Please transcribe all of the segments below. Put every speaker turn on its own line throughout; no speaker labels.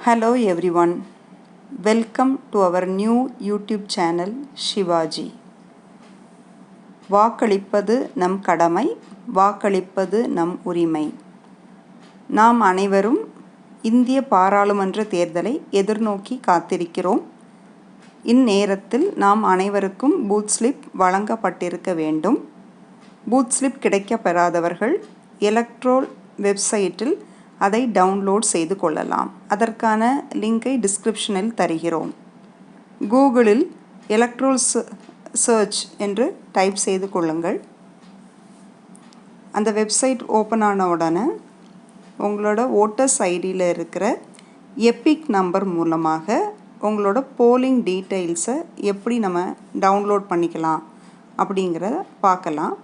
Hello everyone, welcome to our new YouTube channel Shivaji. வாக்களிப்பது நம் கடமை, வாக்களிப்பது நம் உரிமை. நாம் அனைவரும் இந்திய பாராளுமன்ற தேர்தலை எதிர்நோக்கி காத்திருக்கிறோம். இந்நேரத்தில் நாம் அனைவருக்கும் பூத் ஸ்லிப் வழங்கப்பட்டிருக்க வேண்டும். பூத் ஸ்லிப் கிடைக்கப்பெறாதவர்கள் எலக்ட்ரோல் வெப்சைட்டில் அதை டவுன்லோட் செய்து கொள்ளலாம். அதற்கான லிங்கை டிஸ்கிரிப்ஷனில் தருகிறோம். கூகுளில் எலக்ட்ரோல் சர்ச் என்று டைப் செய்து கொள்ளுங்கள். அந்த வெப்சைட் ஓப்பன் ஆன உடனே உங்களோட ஓட்டர்ஸ் ஐடியில் இருக்கிற எபிக் நம்பர் மூலமாக உங்களோட போலிங் டீட்டெயில்ஸை எப்படி நம்ம டவுன்லோட் பண்ணிக்கலாம் அப்படிங்கிறத பார்க்கலாம்.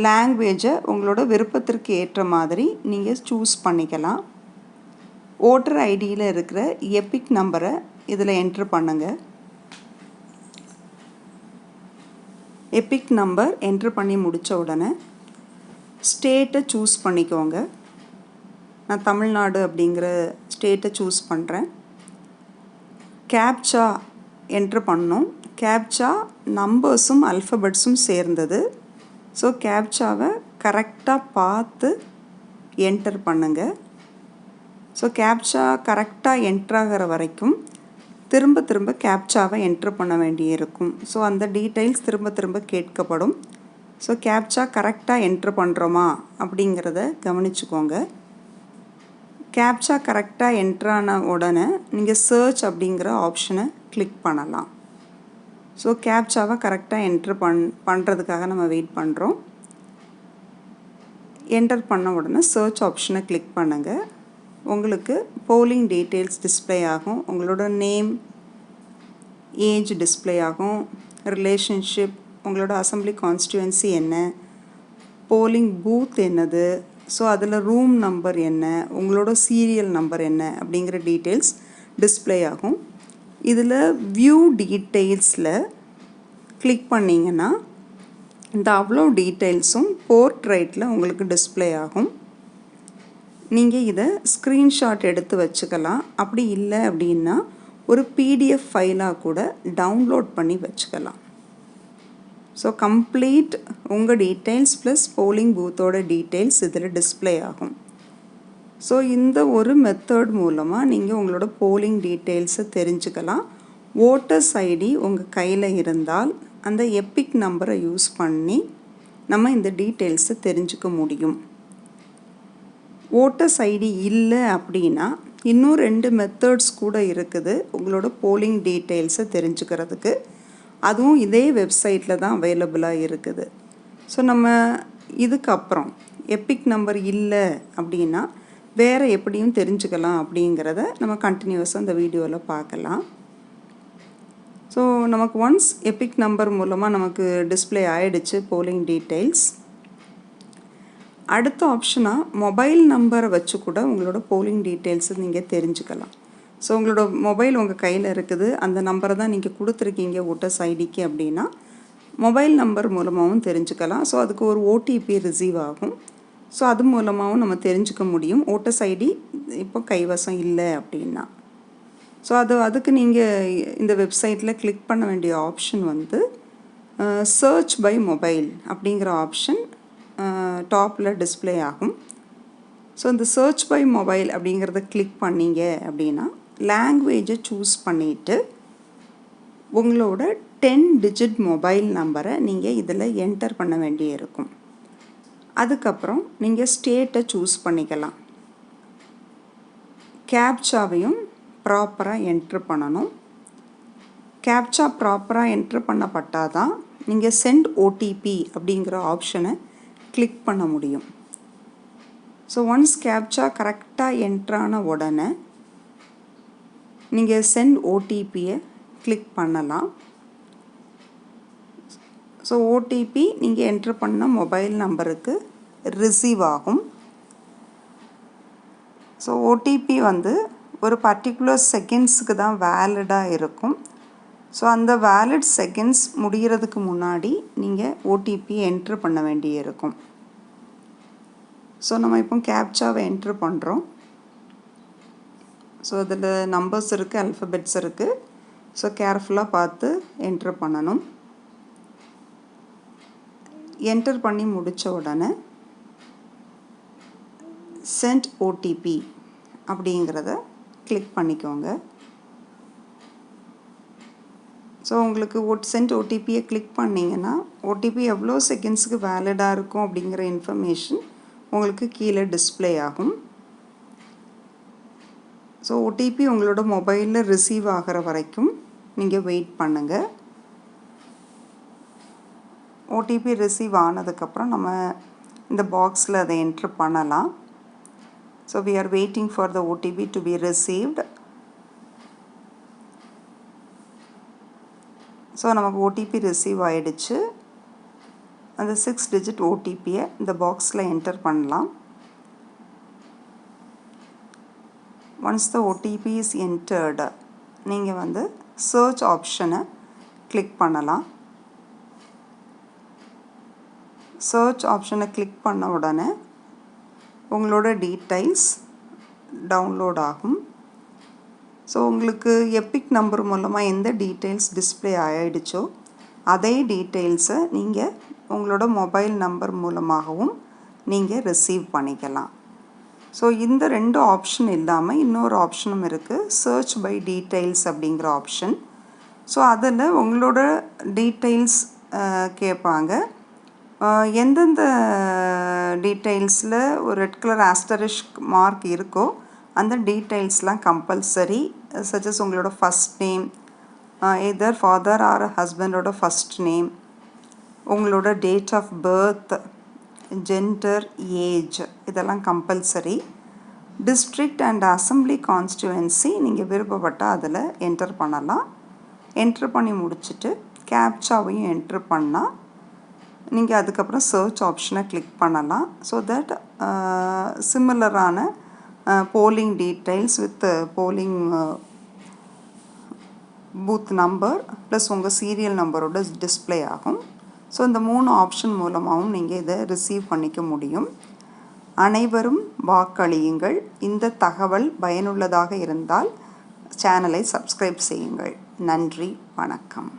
லாங்குவேஜை உங்களோட விருப்பத்திற்கு ஏற்ற மாதிரி நீங்கள் சூஸ் பண்ணிக்கலாம். ஓட்டர் ஐடியில் இருக்கிற எபிக் நம்பரை இதில் என்ட்ரு பண்ணுங்கள். எபிக் நம்பர் என்ட்ரு பண்ணி முடித்த உடனே ஸ்டேட்டை சூஸ் பண்ணிக்கோங்க. நான் தமிழ்நாடு அப்படிங்கிற ஸ்டேட்டை சூஸ் பண்ணுறேன். கேப்சா என்ட்ரு பண்ணோம். கேப்சா நம்பர்ஸும் அல்ஃபபெட்ஸும் சேர்ந்தது. ஸோ கேப்சாவை கரெக்டாக பார்த்து என்டர் பண்ணுங்கள். ஸோ கேப்சா கரெக்டாக என்ட்ராகிற வரைக்கும் திரும்ப திரும்ப கேப்சாவை என்ட்ரு பண்ண வேண்டியிருக்கும். ஸோ அந்த டீட்டெயில்ஸ் திரும்ப திரும்ப கேட்கப்படும். ஸோ கேப்சா கரெக்டாக என்ட்ரு பண்ணுறோமா அப்படிங்கிறத கவனிச்சுக்கோங்க. கேப்சா கரெக்டாக என்ட்ரான உடனே நீங்கள் சர்ச் அப்படிங்கிற ஆப்ஷனை கிளிக் பண்ணலாம். ஸோ கேப்சாவை கரெக்டாக என்ட்ரு பண்ணுறதுக்காக நம்ம வெயிட் பண்ணுறோம். என்டர் பண்ண உடனே சர்ச் ஆப்ஷனை கிளிக் பண்ணுங்கள். உங்களுக்கு போலிங் டீட்டெயில்ஸ் டிஸ்பிளே ஆகும். உங்களோட நேம், ஏஜ் டிஸ்பிளே ஆகும். ரிலேஷன்ஷிப், உங்களோட அசம்பிளி கான்ஸ்டியூவன்சி என்ன, போலிங் பூத் என்னது, ஸோ அதில் ரூம் நம்பர் என்ன, உங்களோட சீரியல் நம்பர் என்ன அப்படிங்கிற டீட்டெயில்ஸ் டிஸ்பிளே ஆகும். இதில் வியூ டீட்டெயில்ஸில் கிளிக் பண்ணிங்கன்னா இந்த அவ்வளோ டீட்டெயில்ஸும் போர்ட்ரைட்டில் உங்களுக்கு டிஸ்பிளே ஆகும். நீங்கள் இதை ஸ்க்ரீன்ஷாட் எடுத்து வச்சுக்கலாம். அப்படி இல்லை அப்படின்னா ஒரு பிடிஎஃப் ஃபைலாக கூட டவுன்லோட் பண்ணி வச்சுக்கலாம். ஸோ கம்ப்ளீட் உங்கள் டீட்டெயில்ஸ் ப்ளஸ் போலிங் பூத்தோட டீட்டெயில்ஸ் இதில் டிஸ்பிளே ஆகும். ஸோ இந்த ஒரு மெத்தட் மூலமாக நீங்கள் உங்களோட போலிங் டீட்டெயில்ஸை தெரிஞ்சுக்கலாம். ஓட்டர்ஸ் ஐடி உங்கள் கையில் இருந்தால் அந்த எபிக் நம்பரை யூஸ் பண்ணி நம்ம இந்த டீட்டெயில்ஸை தெரிஞ்சுக்க முடியும். ஓட்டர்ஸ் ஐடி இல்லை அப்படின்னா இன்னும் 2 மெத்தட்ஸ் கூட இருக்குது உங்களோட போலிங் டீட்டெயில்ஸை தெரிஞ்சுக்கிறதுக்கு. அதுவும் இதே வெப்சைட்டில் தான் அவைலபிளாக இருக்குது. ஸோ நம்ம இதுக்கப்புறம் எபிக் நம்பர் இல்லை அப்படின்னா வேறு எப்படியும் தெரிஞ்சுக்கலாம் அப்படிங்கிறத நம்ம கண்டினியூஸாக இந்த வீடியோவில் பார்க்கலாம். ஸோ நமக்கு ஒன்ஸ் எபிக் நம்பர் மூலமாக நமக்கு டிஸ்பிளே ஆகிடுச்சு போலிங் டீட்டெயில்ஸ். அடுத்த ஆப்ஷனாக மொபைல் நம்பரை வச்சு கூட உங்களோட போலிங் டீட்டெயில்ஸை நீங்கள் தெரிஞ்சுக்கலாம். ஸோ உங்களோட மொபைல் உங்கள் கையில் இருக்குது, அந்த நம்பரை தான் நீங்கள் கொடுத்துருக்கீங்க ஓட்டர்ஸ் ஐடிக்கு அப்படின்னா மொபைல் நம்பர் மூலமாகவும் தெரிஞ்சுக்கலாம். ஸோ அதுக்கு ஒரு ஓடிபி ரிசீவ் ஆகும். ஸோ அது மூலமாகவும் நம்ம தெரிஞ்சுக்க முடியும் ஓட்டர்ஸ் ஐடி இப்போ கைவசம் இல்லை அப்படின்னா. ஸோ அதுக்கு நீங்கள் இந்த வெப்சைட்டில் கிளிக் பண்ண வேண்டிய ஆப்ஷன் வந்து சர்ச் பை மொபைல் அப்படிங்கிற ஆப்ஷன் டாப்பில் டிஸ்பிளே ஆகும். ஸோ இந்த சர்ச் பை மொபைல் அப்படிங்கிறத கிளிக் பண்ணிங்க அப்படின்னா லாங்குவேஜை சூஸ் பண்ணிவிட்டு உங்களோட 10 டிஜிட் மொபைல் நம்பரை நீங்கள் இதில் என்டர் பண்ண வேண்டியிருக்கும். அதுக்கப்புறம் நீங்கள் ஸ்டேட்டை சூஸ் பண்ணிக்கலாம். கேப்சாவையும் ப்ராப்பராக என்ட்ரு பண்ணணும். கேப்சா ப்ராப்பராக என்ட்ரு பண்ணப்பட்டால் தான் நீங்கள் சென்ட் ஓடிபி அப்படிங்கிற ஆப்ஷனை கிளிக் பண்ண முடியும். ஸோ ஒன்ஸ் கேப்சா கரெக்டாக என்ட்ரான உடனே நீங்கள் சென்ட் ஓடிபியை கிளிக் பண்ணலாம். ஸோ ஓடிபி நீங்கள் என்ட்ரு பண்ண மொபைல் நம்பருக்கு ரிசீவ் ஆகும். ஸோ ஓடிபி வந்து ஒரு பர்டிகுலர் செகண்ட்ஸுக்கு தான் வேலிடாக இருக்கும். ஸோ அந்த வேலிட் செகண்ட்ஸ் முடிகிறதுக்கு முன்னாடி நீங்கள் ஓடிபி என்ட்ரு பண்ண வேண்டியிருக்கும். ஸோ நம்ம இப்போ கேப்சாவை என்ட்ரு பண்ணுறோம். ஸோ அதில் நம்பர்ஸ் இருக்குது, அல்ஃபபெட்ஸ் இருக்குது. ஸோ கேர்ஃபுல்லாக பார்த்து என்ட்ரு பண்ணணும். என்டர் பண்ணி முடித்த உடனே சென்ட் ஓடிபி அப்படிங்கிறத கிளிக் பண்ணிக்கோங்க. ஸோ உங்களுக்கு சென்ட் ஓடிபியை கிளிக் பண்ணிங்கன்னா ஓடிபி எவ்வளோ செகண்ட்ஸுக்கு வேலிடாக இருக்கும் அப்படிங்கிற இன்ஃபர்மேஷன் உங்களுக்கு கீழே டிஸ்பிளே ஆகும். ஸோ ஓடிபி உங்களோட மொபைலில் ரிசீவ் ஆகிற வரைக்கும் நீங்கள் வெயிட் பண்ணுங்கள். ஓடிபி ரிசீவ் ஆனதுக்கப்புறம் நம்ம இந்த பாக்ஸில் அதை என்ட்ரு பண்ணலாம். So we are waiting for the OTP to be received. So நமக்கு ஓடிபி ரிசீவ் ஆகிடுச்சு. அந்த 6 digit ஓடிபியை இந்த பாக்ஸில் என்டர் பண்ணலாம். Once the OTP is entered நீங்கள் வந்து சர்ச் ஆப்ஷனை கிளிக் பண்ணலாம். சர்ச் ஆப்ஷனை கிளிக் பண்ண உடனே உங்களோட டீட்டெயில்ஸ் டவுன்லோட் ஆகும். ஸோ உங்களுக்கு எபிக் நம்பர் மூலமாக எந்த டீட்டெயில்ஸ் டிஸ்பிளே ஆகிடுச்சோ அதே டீட்டெயில்ஸை நீங்கள் உங்களோட மொபைல் நம்பர் மூலமாகவும் நீங்கள் ரிசீவ் பண்ணிக்கலாம். ஸோ இந்த 2 ஆப்ஷன் இல்லாமல் இன்னொரு ஆப்ஷனும் இருக்குது, சர்ச் பை டீட்டெயில்ஸ் அப்படிங்கிற ஆப்ஷன். ஸோ அதில் உங்களோட டீட்டெயில்ஸ் கேட்பாங்க. எந்தெந்த டீட்டெயில்ஸில் ஒரு ரெட் கலர் ஆஸ்டரிஸ்க் மார்க் இருக்கோ அந்த டீட்டெயில்ஸ்லாம் கம்பல்சரி. சஜஸ் உங்களோட first name, either father or ஹஸ்பண்டோட ஃபஸ்ட் நேம், உங்களோட date of birth, gender, age, இதெல்லாம் compulsory. District and assembly constituency நீங்கள் விருப்பப்பட்டால் அதில் என்டர் பண்ணலாம். என்ட்ரு பண்ணி முடிச்சுட்டு கேப்சாவையும் என்ட்ரு பண்ணால் நீங்கள் அதுக்கப்புறம் சர்ச் ஆப்ஷனை கிளிக் பண்ணலாம். ஸோ தட் சிமிலரான polling details with polling booth number plus உங்கள் சீரியல் நம்பரோட டிஸ்பிளே ஆகும். ஸோ இந்த 3 ஆப்ஷன் மூலமாகவும் நீங்கள் இதை ரிசீவ் பண்ணிக்க முடியும். அனைவரும் வாக்களியுங்கள். இந்த தகவல் பயனுள்ளதாக இருந்தால் சேனலை சப்ஸ்கிரைப் செய்யுங்கள். நன்றி, வணக்கம்.